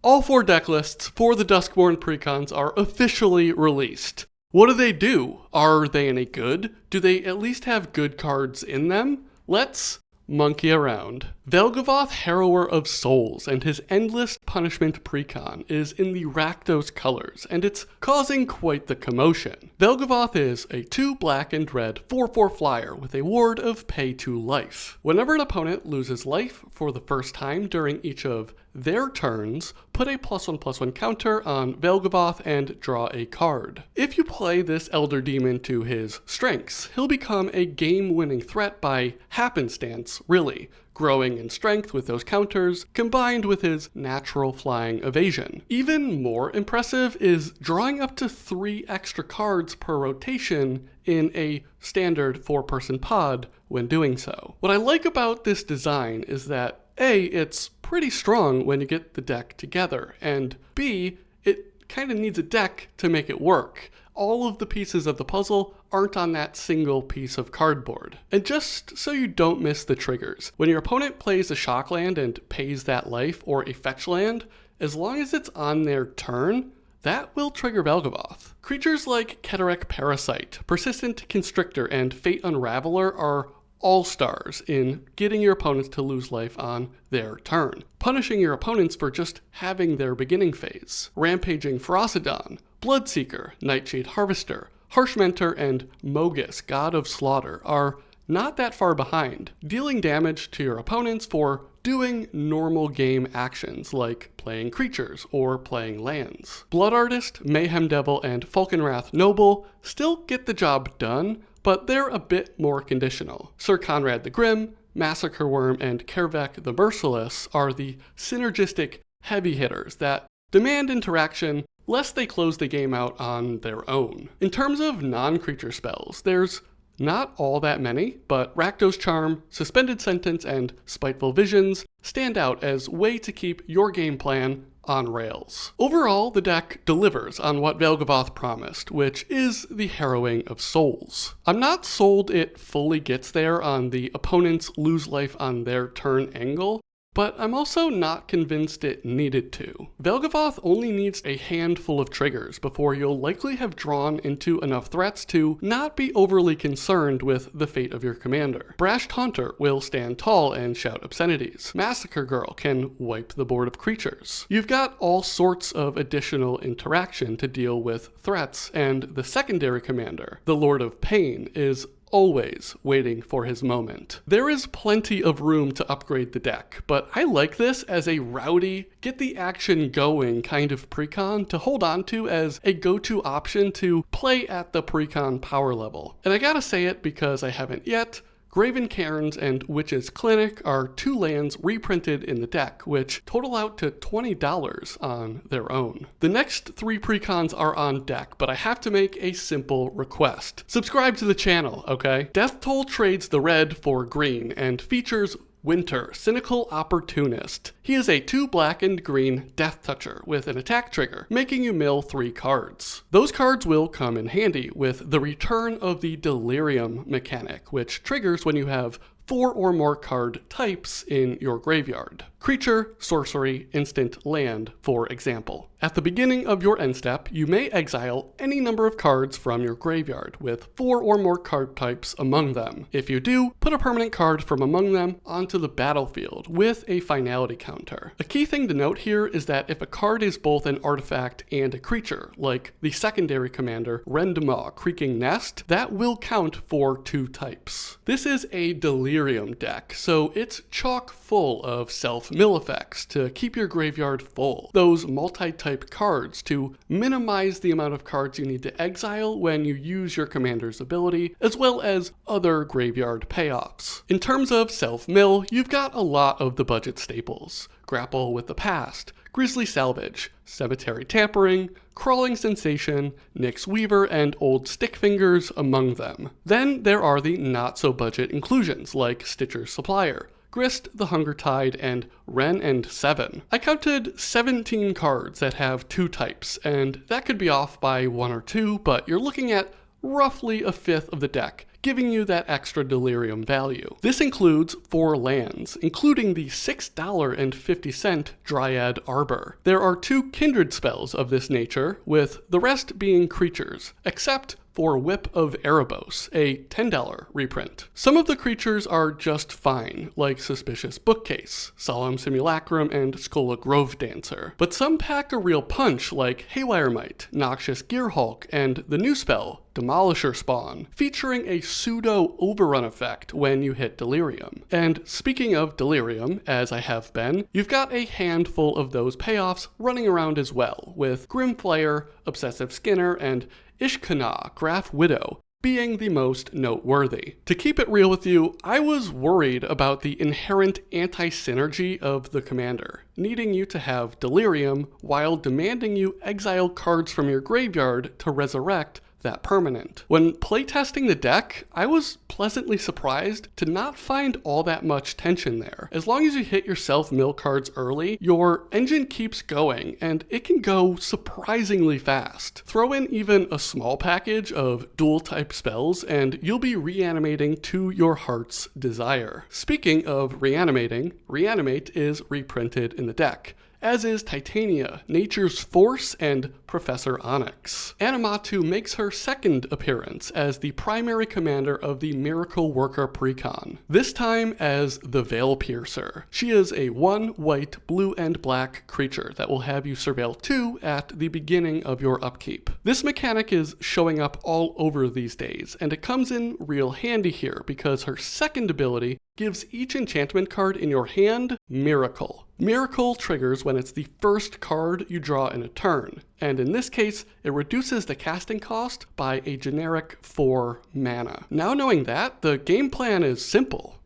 All 4 deck lists for the Duskmourn Precons are officially released. What do? Are they any good? Do they at least have good cards in them? Let's monkey around. Velgavoth, Harrower of Souls, and his Endless Punishment Precon is in the Rakdos colors, and it's causing quite the commotion. Velgavoth is a 2 black and red 4/4 flyer with a ward of pay 2 life. Whenever an opponent loses life for the first time during each of their turns, put a +1/+1 counter on Velgavoth and draw a card. If you play this Elder Demon to his strengths, he'll become a game-winning threat by happenstance, really, growing in strength with those counters, combined with his natural flying evasion. Even more impressive is drawing up to 3 extra cards per rotation in a standard 4-person pod when doing so. What I like about this design is that A, it's pretty strong when you get the deck together, and B, it kind of needs a deck to make it work. All of the pieces of the puzzle aren't on that single piece of cardboard. And just so you don't miss the triggers, when your opponent plays a shock land and pays that life or a fetch land, as long as it's on their turn, that will trigger Velgavoth. Creatures like Keterek Parasite, Persistent Constrictor, and Fate Unraveler are all-stars in getting your opponents to lose life on their turn, punishing your opponents for just having their beginning phase. Rampaging Ferocidon, Bloodseeker, Nightshade Harvester, Harsh Mentor, and Mogus, God of Slaughter, are not that far behind, dealing damage to your opponents for doing normal game actions like playing creatures or playing lands. Blood Artist, Mayhem Devil, and Falkenrath Noble still get the job done, but they're a bit more conditional. Sir Conrad the Grim, Massacre Worm, and Kervek the Merciless are the synergistic heavy hitters that demand interaction lest they close the game out on their own. In terms of non-creature spells, there's not all that many, but Rakdos Charm, Suspended Sentence, and Spiteful Visions stand out as way to keep your game plan on rails. Overall, the deck delivers on what Velgavoth promised, which is the Harrowing of Souls. I'm not sold it fully gets there on the opponents lose life on their turn angle, but I'm also not convinced it needed to. Velgavoth only needs a handful of triggers before you'll likely have drawn into enough threats to not be overly concerned with the fate of your commander. Brash Taunter will stand tall and shout obscenities. Massacre Girl can wipe the board of creatures. You've got all sorts of additional interaction to deal with threats, and the secondary commander, the Lord of Pain, is always waiting for his moment. There is plenty of room to upgrade the deck, but I like this as a rowdy, get the action going kind of precon to hold on to as a go-to option to play at the precon power level. And I gotta say it because I haven't yet, Graven Cairns and Witch's Clinic are 2 lands reprinted in the deck, which total out to $20 on their own. The next 3 precons are on deck, but I have to make a simple request. Subscribe to the channel, okay? Death Toll trades the red for green and features Winter, Cynical Opportunist. He is a 2 black and green Death Toucher with an attack trigger, making you mill 3 cards. Those cards will come in handy with the return of the Delirium mechanic, which triggers when you have 4 or more card types in your graveyard. Creature, sorcery, instant, land, for example. At the beginning of your end step, you may exile any number of cards from your graveyard, with 4 or more card types among them. If you do, put a permanent card from among them onto the battlefield with a finality counter. A key thing to note here is that if a card is both an artifact and a creature, like the secondary commander Rendemaw Creaking Nest, that will count for 2 types. This is a Delirium deck, so it's chock full of self-mill effects to keep your graveyard full. Those multi-type cards to minimize the amount of cards you need to exile when you use your commander's ability, as well as other graveyard payoffs. In terms of self-mill, you've got a lot of the budget staples. Grapple with the Past, Grisly Salvage, Cemetery Tampering, Crawling Sensation, Nyx Weaver, and Old Stick Fingers among them. Then there are the not-so-budget inclusions like Stitcher's Supplier, Grist, the Hunger Tide, and Ren and 7. I counted 17 cards that have 2 types, and that could be off by 1 or 2, but you're looking at roughly a fifth of the deck giving you that extra delirium value. This includes 4 lands, including the $6.50 Dryad Arbor. There are 2 kindred spells of this nature, with the rest being creatures, except for Whip of Erebos, a $10 reprint. Some of the creatures are just fine, like Suspicious Bookcase, Solemn Simulacrum, and Skola Grove Dancer. But some pack a real punch, like Haywire Mite, Noxious Gearhulk, and the new spell, Demolisher Spawn, featuring a pseudo overrun effect when you hit Delirium. And speaking of Delirium, as I have been, you've got a handful of those payoffs running around as well, with Grimflayer, Obsessive Skinner, and Ishkana, Graph Widow, being the most noteworthy. To keep it real with you, I was worried about the inherent anti-synergy of the commander, needing you to have Delirium while demanding you exile cards from your graveyard to resurrect that permanent. When playtesting the deck, I was pleasantly surprised to not find all that much tension there. As long as you hit your self-mill cards early, your engine keeps going, and it can go surprisingly fast. Throw in even a small package of dual-type spells, and you'll be reanimating to your heart's desire. Speaking of reanimating, Reanimate is reprinted in the deck, as is Titania, Nature's Force, and Professor Onyx. Animatu makes her second appearance as the primary commander of the Miracle Worker Precon, this time as the Veil Piercer. She is a 1 white, blue, and black creature that will have you surveil 2 at the beginning of your upkeep. This mechanic is showing up all over these days, and it comes in real handy here because her second ability gives each enchantment card in your hand Miracle. Miracle triggers when it's the first card you draw in a turn, and in this case, it reduces the casting cost by a generic 4 mana. Now knowing that, the game plan is simple.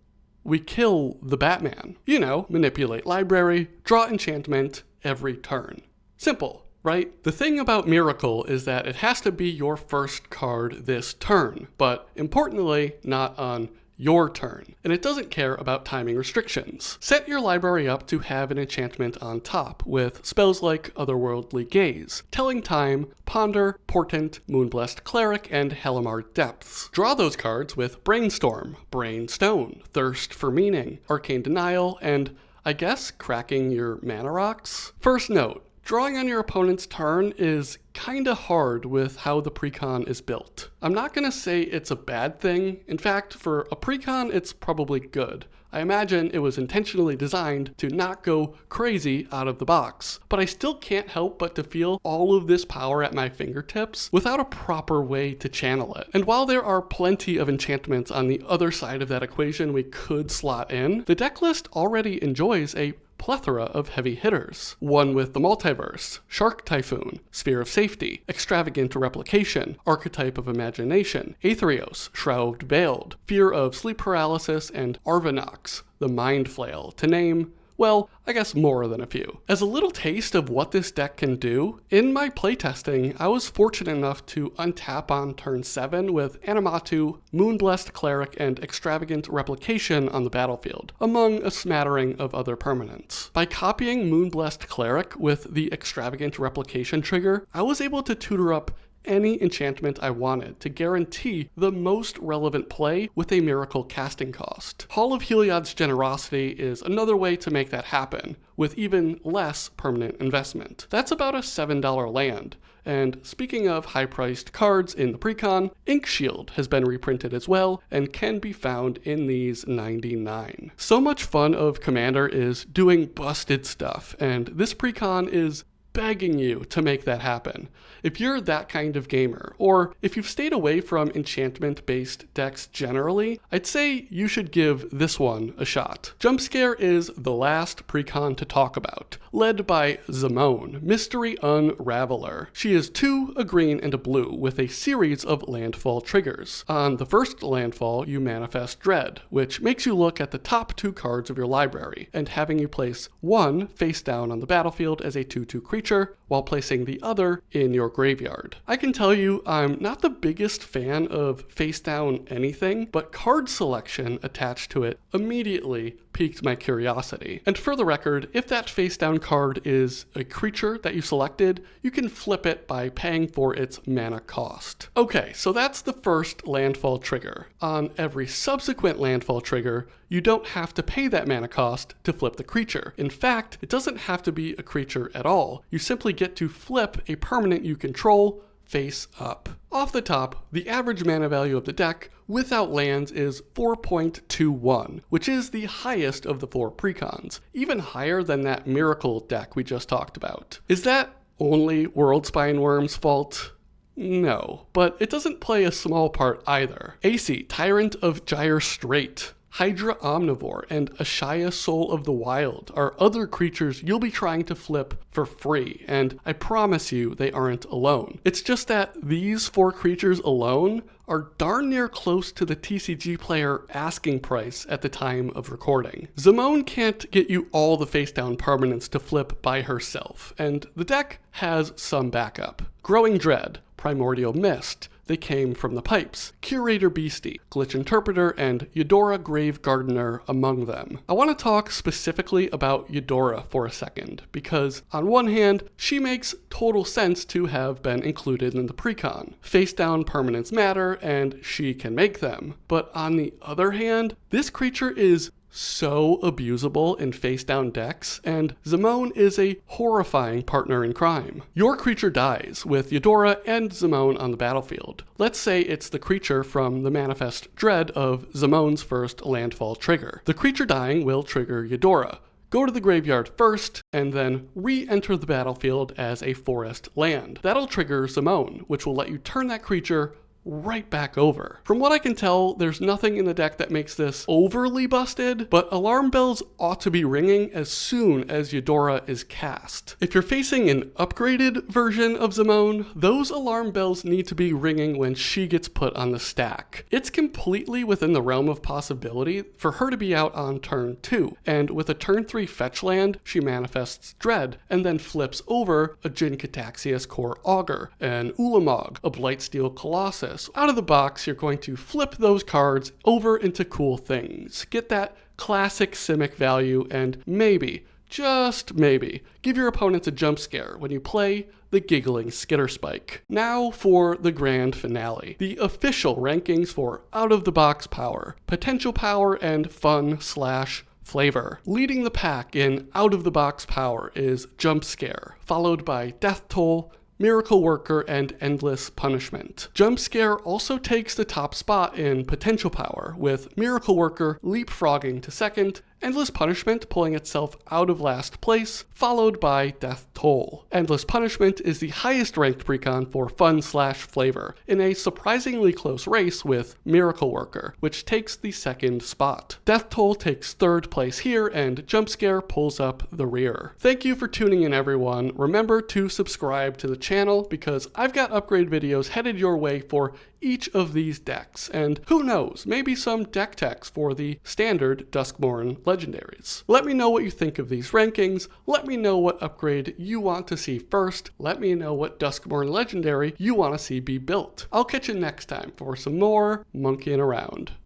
We kill the Batman. You know, manipulate library, draw enchantment every turn. Simple, right? The thing about Miracle is that it has to be your first card this turn, but importantly, not on your turn, and it doesn't care about timing restrictions. Set your library up to have an enchantment on top, with spells like Otherworldly Gaze, Telling Time, Ponder, Portent, Moonblessed Cleric, and Hellamar Depths. Draw those cards with Brainstorm, Brainstone, Thirst for Meaning, Arcane Denial, and I guess cracking your mana rocks? First note, drawing on your opponent's turn is kinda hard with how the Precon is built. I'm not gonna say it's a bad thing. In fact, for a Precon, it's probably good. I imagine it was intentionally designed to not go crazy out of the box, but I still can't help but to feel all of this power at my fingertips without a proper way to channel it. And while there are plenty of enchantments on the other side of that equation we could slot in, the deck list already enjoys a plethora of heavy hitters. One with the Multiverse, Shark Typhoon, Sphere of Safety, Extravagant Replication, Archetype of Imagination, Aetherios, Shroud Veiled, Fear of Sleep Paralysis, and Arvinox, the Mind Flail, to name, well, I guess more than a few. As a little taste of what this deck can do, in my playtesting, I was fortunate enough to untap on turn 7 with Animatu, Moonblessed Cleric, and Extravagant Replication on the battlefield, among a smattering of other permanents. By copying Moonblessed Cleric with the Extravagant Replication trigger, I was able to tutor up any enchantment I wanted to guarantee the most relevant play with a Miracle casting cost. Hall of Heliod's Generosity is another way to make that happen, with even less permanent investment. That's about a $7 land. And speaking of high-priced cards in the Precon, Inkshield has been reprinted as well and can be found in these 99. So much fun of Commander is doing busted stuff, and this Precon is begging you to make that happen. If you're that kind of gamer, or if you've stayed away from enchantment-based decks generally, I'd say you should give this one a shot. Jumpscare is the last Precon to talk about, led by Zimone, Mystery Unraveler. She is 2, a green, and a blue, with a series of landfall triggers. On the first landfall, you manifest Dread, which makes you look at the top 2 cards of your library, and having you place 1 face down on the battlefield as a 2/2 creature, while placing the other in your graveyard. I can tell you I'm not the biggest fan of face down anything, but card selection attached to it immediately piqued my curiosity. And for the record, if that face down card is a creature that you selected, you can flip it by paying for its mana cost. Okay, so that's the first landfall trigger. On every subsequent landfall trigger, you don't have to pay that mana cost to flip the creature. In fact, it doesn't have to be a creature at all. You simply get to flip a permanent you control face up. Off the top, the average mana value of the deck without lands is 4.21, which is the highest of the 4 precons, even higher than that Miracle deck we just talked about. Is that only Worldspine Wyrm's fault? No, but it doesn't play a small part either. AC, Tyrant of Gyre Strait, Hydra Omnivore, and Ashaya Soul of the Wild are other creatures you'll be trying to flip for free, and I promise you they aren't alone. It's just that these 4 creatures alone are darn near close to the TCG player asking price at the time of recording. Zimone can't get you all the face down permanents to flip by herself, and the deck has some backup. Growing Dread, Primordial Mist, they came from the pipes, Curator Beastie, Glitch Interpreter, and Eudora Grave Gardener among them. I want to talk specifically about Eudora for a second, because on one hand, she makes total sense to have been included in the precon. Face down permanents matter, and she can make them. But on the other hand, this creature is so abusable in face-down decks, and Zimone is a horrifying partner in crime. Your creature dies with Eudora and Zimone on the battlefield. Let's say it's the creature from the Manifest Dread of Zimone's first landfall trigger. The creature dying will trigger Eudora. Go to the graveyard first, and then re-enter the battlefield as a forest land. That'll trigger Zimone, which will let you turn that creature right back over. From what I can tell, there's nothing in the deck that makes this overly busted, but alarm bells ought to be ringing as soon as Eudora is cast. If you're facing an upgraded version of Zimone, those alarm bells need to be ringing when she gets put on the stack. It's completely within the realm of possibility for her to be out on turn 2, and with a turn 3 fetch land, she manifests Dread, and then flips over a Jin Cataxias Core Augur, an Ulamog, a Blightsteel Colossus. Out of the box, you're going to flip those cards over into cool things. Get that classic Simic value, and maybe, just maybe, give your opponents a jump scare when you play the Giggling Skitterspike. Now for the grand finale, the official rankings for out-of-the-box power, potential power, and fun/flavor. Leading the pack in out-of-the-box power is Jump Scare, followed by Death Toll, Miracle Worker, and Endless Punishment. Jump Scare also takes the top spot in potential power, with Miracle Worker leapfrogging to second, Endless Punishment pulling itself out of last place, followed by Death Toll. Endless Punishment is the highest ranked precon for fun/flavor, in a surprisingly close race with Miracle Worker, which takes the second spot. Death Toll takes third place here, and Jump Scare pulls up the rear. Thank you for tuning in, everyone. Remember to subscribe to the channel, because I've got upgrade videos headed your way for each of these decks, and who knows, maybe some deck techs for the standard Duskmourn legendaries. Let me know what you think of these rankings, let me know what upgrade you want to see first, let me know what Duskmourn legendary you want to see be built. I'll catch you next time for some more monkeying around.